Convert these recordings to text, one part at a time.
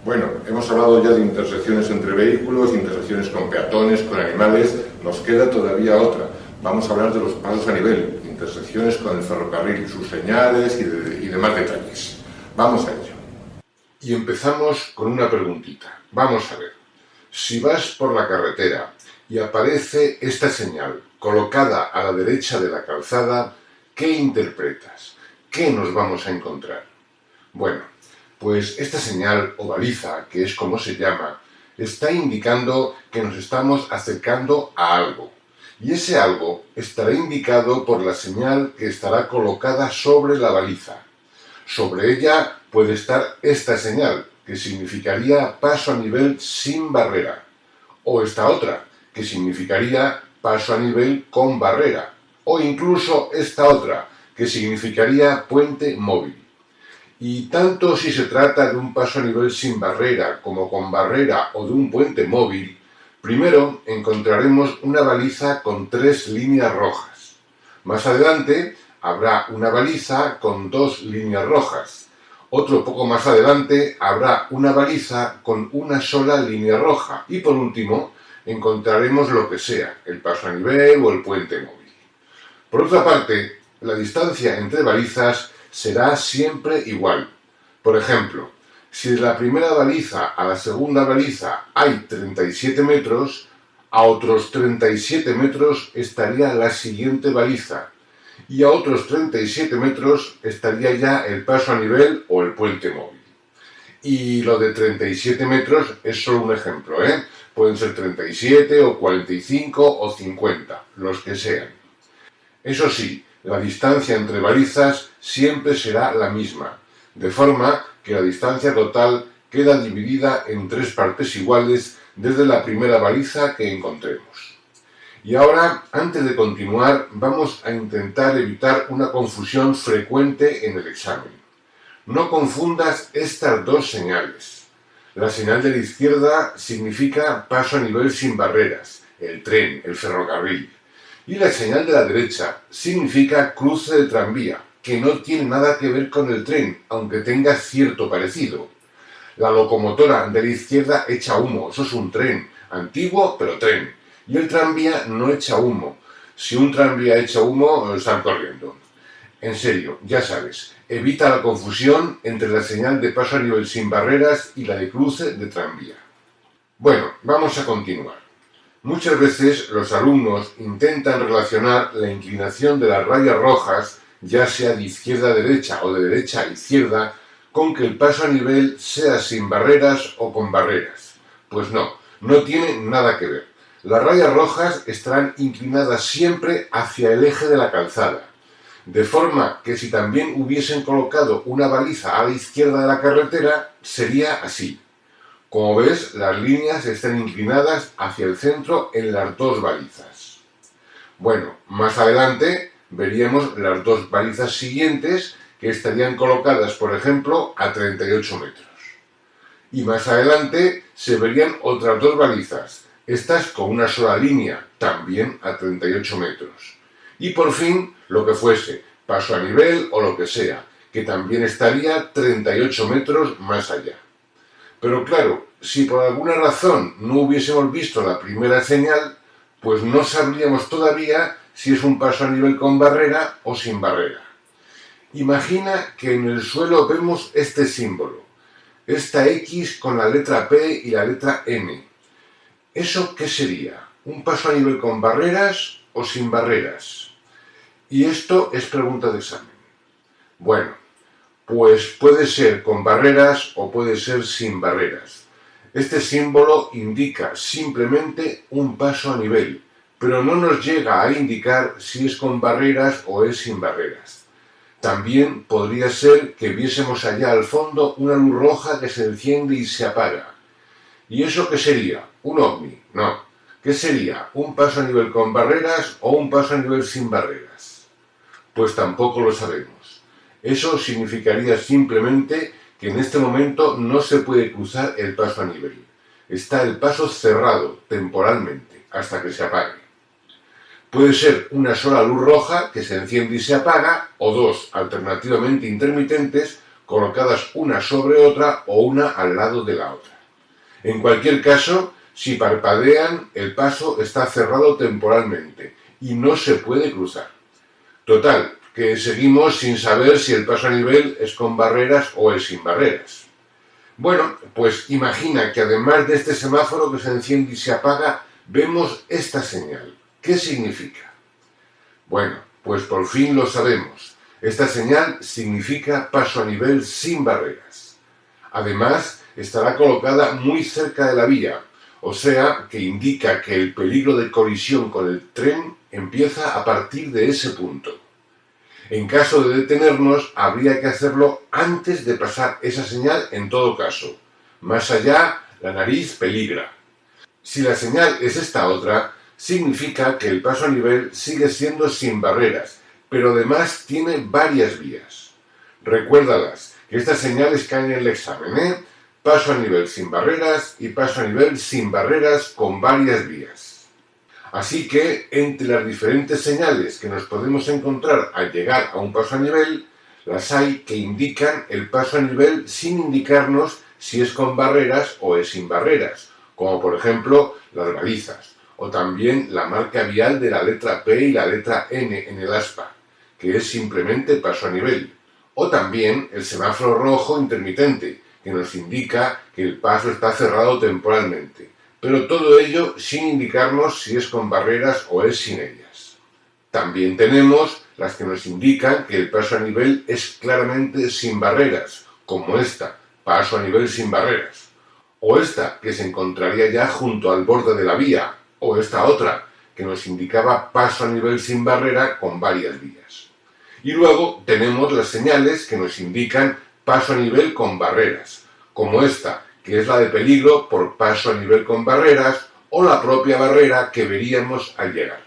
Bueno, hemos hablado ya de intersecciones entre vehículos, intersecciones con peatones, con animales. Nos queda todavía otra. Vamos a hablar de los pasos a nivel, intersecciones con el ferrocarril, sus señales y demás detalles. Vamos a ello. Y empezamos con una preguntita. Vamos a ver. Si vas por la carretera y aparece esta señal colocada a la derecha de la calzada, ¿qué interpretas? ¿Qué nos vamos a encontrar? Bueno, pues esta señal o baliza, que es como se llama, está indicando que nos estamos acercando a algo. Y ese algo estará indicado por la señal que estará colocada sobre la baliza. Sobre ella puede estar esta señal, que significaría paso a nivel sin barrera. O esta otra, que significaría paso a nivel con barrera. O incluso esta otra, que significaría puente móvil. Y tanto si se trata de un paso a nivel sin barrera como con barrera o de un puente móvil, primero encontraremos una baliza con 3 líneas rojas. Más adelante habrá una baliza con 2 líneas rojas. Otro poco más adelante habrá una baliza con una sola línea roja. Y por último encontraremos lo que sea, el paso a nivel o el puente móvil. Por otra parte, la distancia entre balizas será siempre igual. Por ejemplo, si de la primera baliza a la segunda baliza hay 37 metros, a otros 37 metros estaría la siguiente baliza y a otros 37 metros estaría ya el paso a nivel o el puente móvil. Y lo de 37 metros es solo un ejemplo, ¿eh? Pueden ser 37 o 45 o 50, los que sean. Eso sí, la distancia entre balizas siempre será la misma, de forma que la distancia total queda dividida en 3 partes iguales desde la primera baliza que encontremos. Y ahora, antes de continuar, vamos a intentar evitar una confusión frecuente en el examen. No confundas estas dos señales. La señal de la izquierda significa paso a nivel sin barreras, el tren, el ferrocarril. Y la señal de la derecha significa cruce de tranvía, que no tiene nada que ver con el tren, aunque tenga cierto parecido. La locomotora de la izquierda echa humo, eso es un tren, antiguo pero tren. Y el tranvía no echa humo. Si un tranvía echa humo, están corriendo. En serio, ya sabes, evita la confusión entre la señal de paso a nivel sin barreras y la de cruce de tranvía. Bueno, vamos a continuar. Muchas veces los alumnos intentan relacionar la inclinación de las rayas rojas, ya sea de izquierda a derecha o de derecha a izquierda, con que el paso a nivel sea sin barreras o con barreras. Pues no, no tiene nada que ver. Las rayas rojas estarán inclinadas siempre hacia el eje de la calzada, de forma que si también hubiesen colocado una baliza a la izquierda de la carretera, sería así. Como ves, las líneas están inclinadas hacia el centro en las 2 balizas. Bueno, más adelante veríamos las 2 balizas siguientes que estarían colocadas, por ejemplo, a 38 metros. Y más adelante se verían otras 2 balizas, estas con una sola línea, también a 38 metros. Y por fin, lo que fuese, paso a nivel o lo que sea, que también estaría 38 metros más allá. Pero claro, si por alguna razón no hubiésemos visto la primera señal, pues no sabríamos todavía si es un paso a nivel con barrera o sin barrera. Imagina que en el suelo vemos este símbolo, esta X con la letra P y la letra N. ¿Eso qué sería? ¿Un paso a nivel con barreras o sin barreras? Y esto es pregunta de examen. Bueno, pues puede ser con barreras o puede ser sin barreras. Este símbolo indica simplemente un paso a nivel, pero no nos llega a indicar si es con barreras o es sin barreras. También podría ser que viésemos allá al fondo una luz roja que se enciende y se apaga. ¿Y eso qué sería? ¿Un ovni? No. ¿Qué sería? ¿Un paso a nivel con barreras o un paso a nivel sin barreras? Pues tampoco lo sabemos. Eso significaría simplemente que en este momento no se puede cruzar el paso a nivel. Está el paso cerrado temporalmente hasta que se apague. Puede ser una sola luz roja que se enciende y se apaga, o 2 alternativamente intermitentes colocadas una sobre otra o una al lado de la otra. En cualquier caso, si parpadean, el paso está cerrado temporalmente y no se puede cruzar. Total, que seguimos sin saber si el paso a nivel es con barreras o es sin barreras. Bueno, pues imagina que además de este semáforo que se enciende y se apaga, vemos esta señal. ¿Qué significa? Bueno, pues por fin lo sabemos. Esta señal significa paso a nivel sin barreras. Además, estará colocada muy cerca de la vía, o sea, que indica que el peligro de colisión con el tren empieza a partir de ese punto. En caso de detenernos, habría que hacerlo antes de pasar esa señal en todo caso. Más allá, la nariz peligra. Si la señal es esta otra, significa que el paso a nivel sigue siendo sin barreras, pero además tiene varias vías. Recuérdalas, que estas señales caen en el examen, ¿eh? Paso a nivel sin barreras y paso a nivel sin barreras con varias vías. Así que, entre las diferentes señales que nos podemos encontrar al llegar a un paso a nivel, las hay que indican el paso a nivel sin indicarnos si es con barreras o es sin barreras, como por ejemplo las balizas, o también la marca vial de la letra P y la letra N en el aspa, que es simplemente paso a nivel, o también el semáforo rojo intermitente, que nos indica que el paso está cerrado temporalmente, pero todo ello sin indicarnos si es con barreras o es sin ellas. También tenemos las que nos indican que el paso a nivel es claramente sin barreras, como esta, paso a nivel sin barreras, o esta, que se encontraría ya junto al borde de la vía, o esta otra, que nos indicaba paso a nivel sin barrera con varias vías. Y luego tenemos las señales que nos indican paso a nivel con barreras, como esta, que es la de peligro por paso a nivel con barreras, o la propia barrera que veríamos al llegar.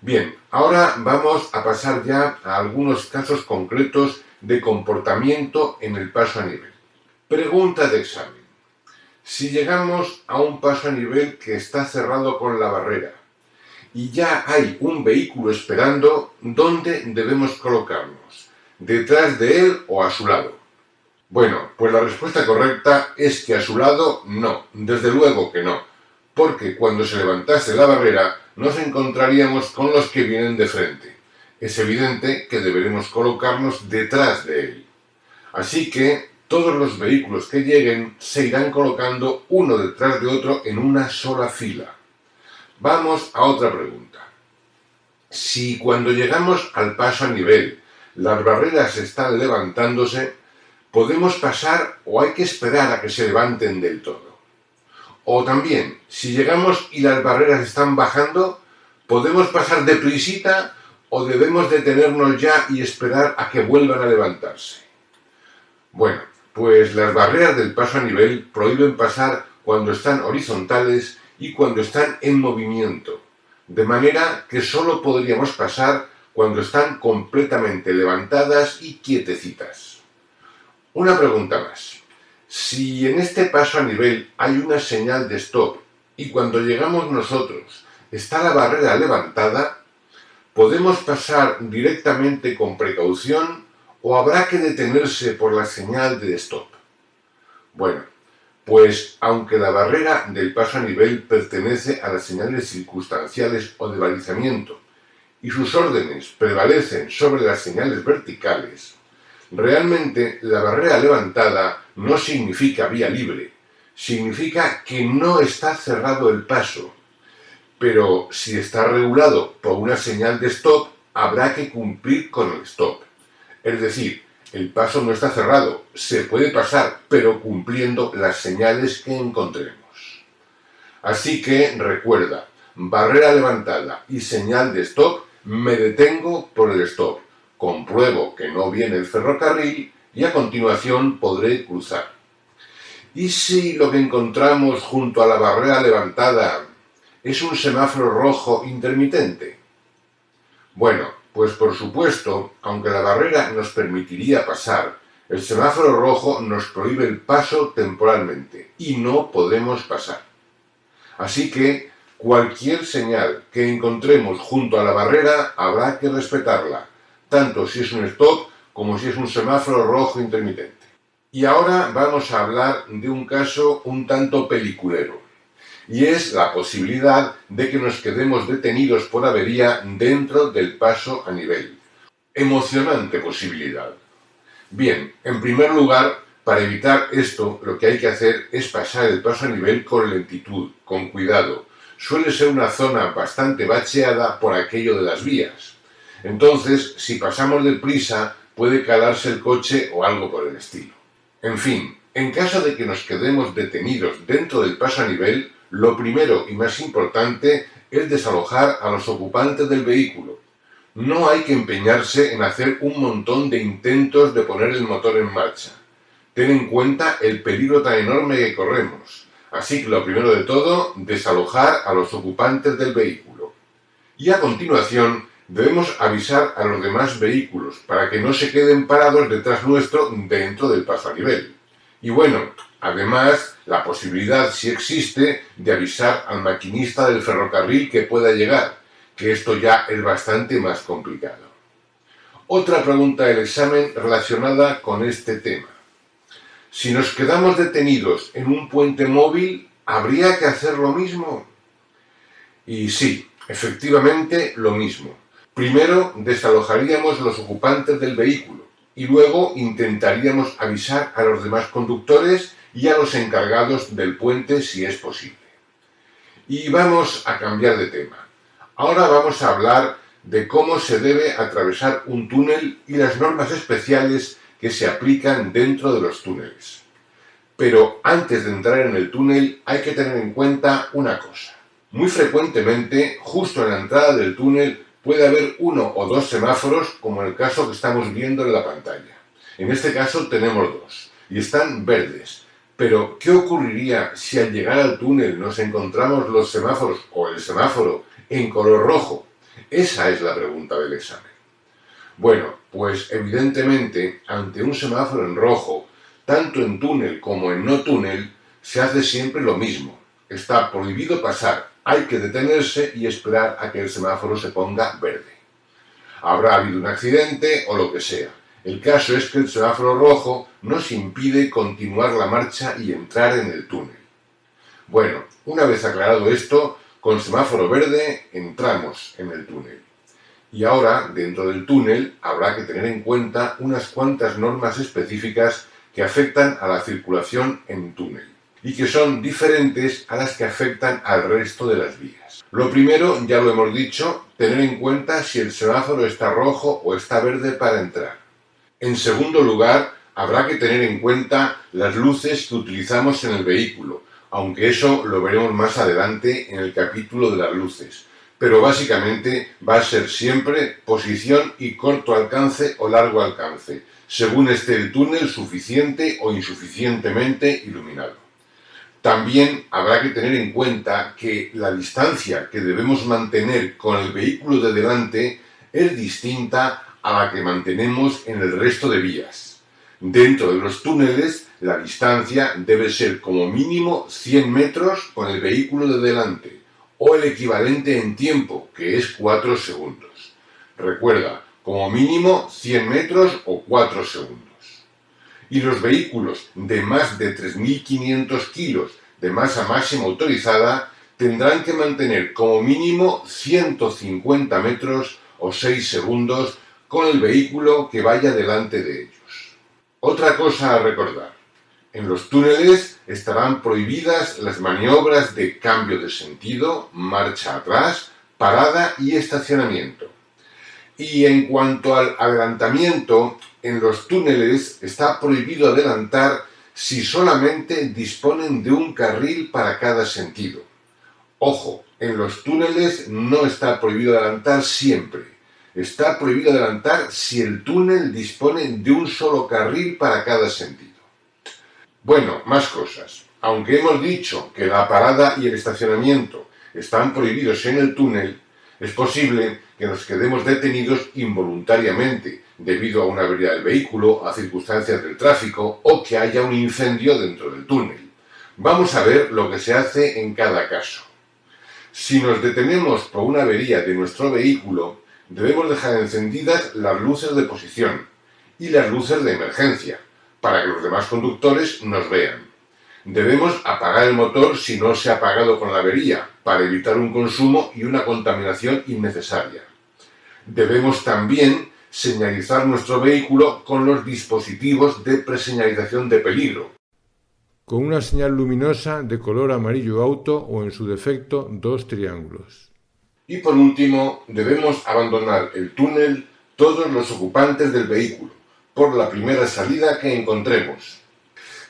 Bien, ahora vamos a pasar ya a algunos casos concretos de comportamiento en el paso a nivel. Pregunta de examen. Si llegamos a un paso a nivel que está cerrado con la barrera y ya hay un vehículo esperando, ¿dónde debemos colocarnos? ¿Detrás de él o a su lado? Bueno, pues la respuesta correcta es que a su lado no, desde luego que no, porque cuando se levantase la barrera nos encontraríamos con los que vienen de frente. Es evidente que deberemos colocarnos detrás de él. Así que todos los vehículos que lleguen se irán colocando uno detrás de otro en una sola fila. Vamos a otra pregunta. Si cuando llegamos al paso a nivel las barreras están levantándose, ¿podemos pasar o hay que esperar a que se levanten del todo? O también, si llegamos y las barreras están bajando, ¿podemos pasar deprisita o debemos detenernos ya y esperar a que vuelvan a levantarse? Bueno, pues las barreras del paso a nivel prohíben pasar cuando están horizontales y cuando están en movimiento, de manera que solo podríamos pasar cuando están completamente levantadas y quietecitas. Una pregunta más. Si en este paso a nivel hay una señal de stop y cuando llegamos nosotros está la barrera levantada, ¿podemos pasar directamente con precaución o habrá que detenerse por la señal de stop? Bueno, pues aunque la barrera del paso a nivel pertenece a las señales circunstanciales o de balizamiento y sus órdenes prevalecen sobre las señales verticales, realmente la barrera levantada no significa vía libre, significa que no está cerrado el paso. Pero si está regulado por una señal de stop, habrá que cumplir con el stop. Es decir, el paso no está cerrado, se puede pasar, pero cumpliendo las señales que encontremos. Así que recuerda, barrera levantada y señal de stop, me detengo por el stop. Compruebo que no viene el ferrocarril y a continuación podré cruzar. ¿Y si lo que encontramos junto a la barrera levantada es un semáforo rojo intermitente? Bueno, pues por supuesto, aunque la barrera nos permitiría pasar, el semáforo rojo nos prohíbe el paso temporalmente y no podemos pasar. Así que cualquier señal que encontremos junto a la barrera habrá que respetarla, tanto si es un stop como si es un semáforo rojo intermitente. Y ahora vamos a hablar de un caso un tanto peliculero, y es la posibilidad de que nos quedemos detenidos por avería dentro del paso a nivel. Emocionante posibilidad. Bien, en primer lugar, para evitar esto, lo que hay que hacer es pasar el paso a nivel con lentitud, con cuidado. Suele ser una zona bastante bacheada por aquello de las vías. Entonces, si pasamos deprisa, puede calarse el coche o algo por el estilo. En fin, en caso de que nos quedemos detenidos dentro del paso a nivel, lo primero y más importante es desalojar a los ocupantes del vehículo. No hay que empeñarse en hacer un montón de intentos de poner el motor en marcha. Ten en cuenta el peligro tan enorme que corremos. Así que lo primero de todo, desalojar a los ocupantes del vehículo. Y a continuación, debemos avisar a los demás vehículos para que no se queden parados detrás nuestro dentro del paso a nivel. Y bueno, además, la posibilidad sí existe de avisar al maquinista del ferrocarril que pueda llegar, que esto ya es bastante más complicado. Otra pregunta del examen relacionada con este tema. Si nos quedamos detenidos en un puente móvil, ¿habría que hacer lo mismo? Y sí, efectivamente lo mismo. Primero desalojaríamos los ocupantes del vehículo y luego intentaríamos avisar a los demás conductores y a los encargados del puente si es posible. Y vamos a cambiar de tema. Ahora vamos a hablar de cómo se debe atravesar un túnel y las normas especiales que se aplican dentro de los túneles. Pero antes de entrar en el túnel hay que tener en cuenta una cosa. Muy frecuentemente, justo en la entrada del túnel, puede haber uno o dos semáforos, como en el caso que estamos viendo en la pantalla. En este caso tenemos dos, y están verdes. Pero, ¿qué ocurriría si al llegar al túnel nos encontramos los semáforos o el semáforo en color rojo? Esa es la pregunta del examen. Bueno, pues evidentemente, ante un semáforo en rojo, tanto en túnel como en no túnel, se hace siempre lo mismo. Está prohibido pasar, hay que detenerse y esperar a que el semáforo se ponga verde. Habrá habido un accidente o lo que sea. El caso es que el semáforo rojo nos impide continuar la marcha y entrar en el túnel. Bueno, una vez aclarado esto, con semáforo verde entramos en el túnel. Y ahora, dentro del túnel, habrá que tener en cuenta unas cuantas normas específicas que afectan a la circulación en túnel y que son diferentes a las que afectan al resto de las vías. Lo primero, ya lo hemos dicho, tener en cuenta si el semáforo está rojo o está verde para entrar. En segundo lugar, habrá que tener en cuenta las luces que utilizamos en el vehículo, aunque eso lo veremos más adelante en el capítulo de las luces. Pero básicamente va a ser siempre posición y corto alcance o largo alcance, según esté el túnel suficiente o insuficientemente iluminado. También habrá que tener en cuenta que la distancia que debemos mantener con el vehículo de delante es distinta a la que mantenemos en el resto de vías. Dentro de los túneles, la distancia debe ser como mínimo 100 metros con el vehículo de delante, o el equivalente en tiempo, que es 4 segundos. Recuerda, como mínimo 100 metros o 4 segundos. Y los vehículos de más de 3.500 kilos de masa máxima autorizada tendrán que mantener como mínimo 150 metros o 6 segundos con el vehículo que vaya delante de ellos. Otra cosa a recordar. En los túneles estarán prohibidas las maniobras de cambio de sentido, marcha atrás, parada y estacionamiento. Y en cuanto al adelantamiento, en los túneles está prohibido adelantar si solamente disponen de un carril para cada sentido. Ojo, en los túneles no está prohibido adelantar siempre. Está prohibido adelantar si el túnel dispone de un solo carril para cada sentido. Bueno, más cosas. Aunque hemos dicho que la parada y el estacionamiento están prohibidos en el túnel, es posible que nos quedemos detenidos involuntariamente debido a una avería del vehículo, a circunstancias del tráfico o que haya un incendio dentro del túnel. Vamos a ver lo que se hace en cada caso. Si nos detenemos por una avería de nuestro vehículo, debemos dejar encendidas las luces de posición y las luces de emergencia, para que los demás conductores nos vean. Debemos apagar el motor si no se ha apagado con la avería, para evitar un consumo y una contaminación innecesaria. Debemos también señalizar nuestro vehículo con los dispositivos de preseñalización de peligro, con una señal luminosa de color amarillo auto o, en su defecto, 2 triángulos. Y por último, debemos abandonar el túnel todos los ocupantes del vehículo, por la primera salida que encontremos.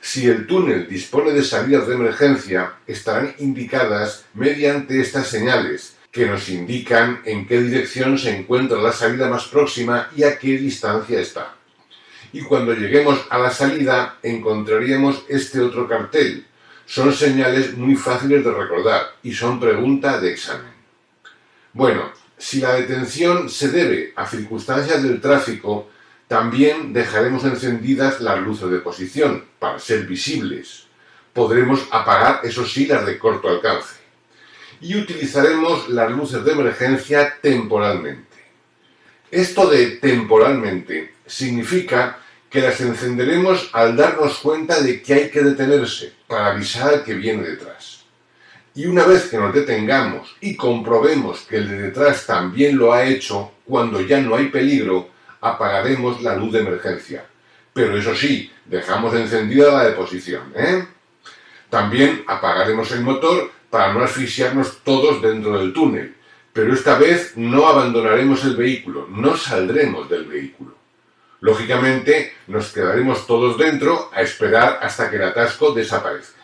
Si el túnel dispone de salidas de emergencia, estarán indicadas mediante estas señales, que nos indican en qué dirección se encuentra la salida más próxima y a qué distancia está. Y cuando lleguemos a la salida, encontraríamos este otro cartel. Son señales muy fáciles de recordar y son pregunta de examen. Bueno, si la detención se debe a circunstancias del tráfico, también dejaremos encendidas las luces de posición para ser visibles. Podremos apagar, eso sí, las de corto alcance. Y utilizaremos las luces de emergencia temporalmente. Esto de temporalmente significa que las encenderemos al darnos cuenta de que hay que detenerse para avisar al que viene detrás. Y una vez que nos detengamos y comprobemos que el de detrás también lo ha hecho, cuando ya no hay peligro, apagaremos la luz de emergencia. Pero eso sí, dejamos encendida la de posición, También apagaremos el motor para no asfixiarnos todos dentro del túnel. Pero esta vez no abandonaremos el vehículo, no saldremos del vehículo. Lógicamente, nos quedaremos todos dentro a esperar hasta que el atasco desaparezca.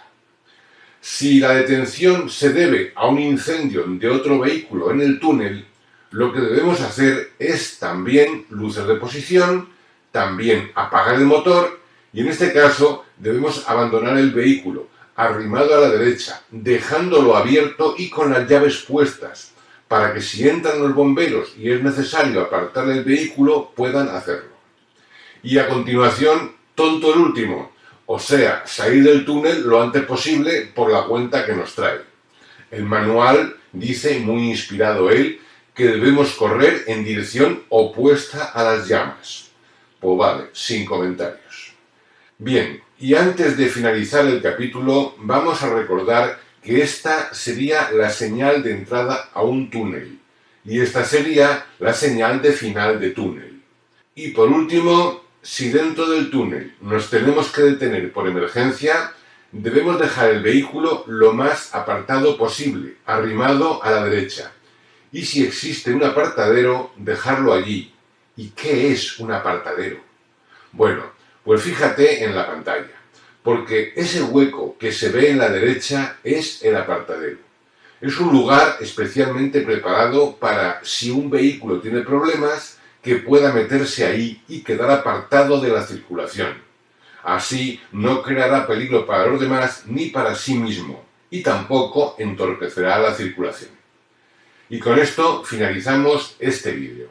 Si la detención se debe a un incendio de otro vehículo en el túnel, lo que debemos hacer es también luces de posición, también apagar el motor y en este caso debemos abandonar el vehículo, arrimado a la derecha, dejándolo abierto y con las llaves puestas, para que si entran los bomberos y es necesario apartar el vehículo, puedan hacerlo. Y a continuación, tonto el último, o sea, salir del túnel lo antes posible por la cuenta que nos trae. El manual dice, muy inspirado él, que debemos correr en dirección opuesta a las llamas. Pues vale, sin comentarios. Bien, y antes de finalizar el capítulo, vamos a recordar que esta sería la señal de entrada a un túnel, y esta sería la señal de final de túnel. Y por último, si dentro del túnel nos tenemos que detener por emergencia, debemos dejar el vehículo lo más apartado posible, arrimado a la derecha. Y si existe un apartadero, dejarlo allí. ¿Y qué es un apartadero? Bueno, pues fíjate en la pantalla, porque ese hueco que se ve en la derecha es el apartadero. Es un lugar especialmente preparado para, si un vehículo tiene problemas, que pueda meterse ahí y quedar apartado de la circulación. Así no creará peligro para los demás ni para sí mismo, y tampoco entorpecerá la circulación. Y con esto finalizamos este vídeo.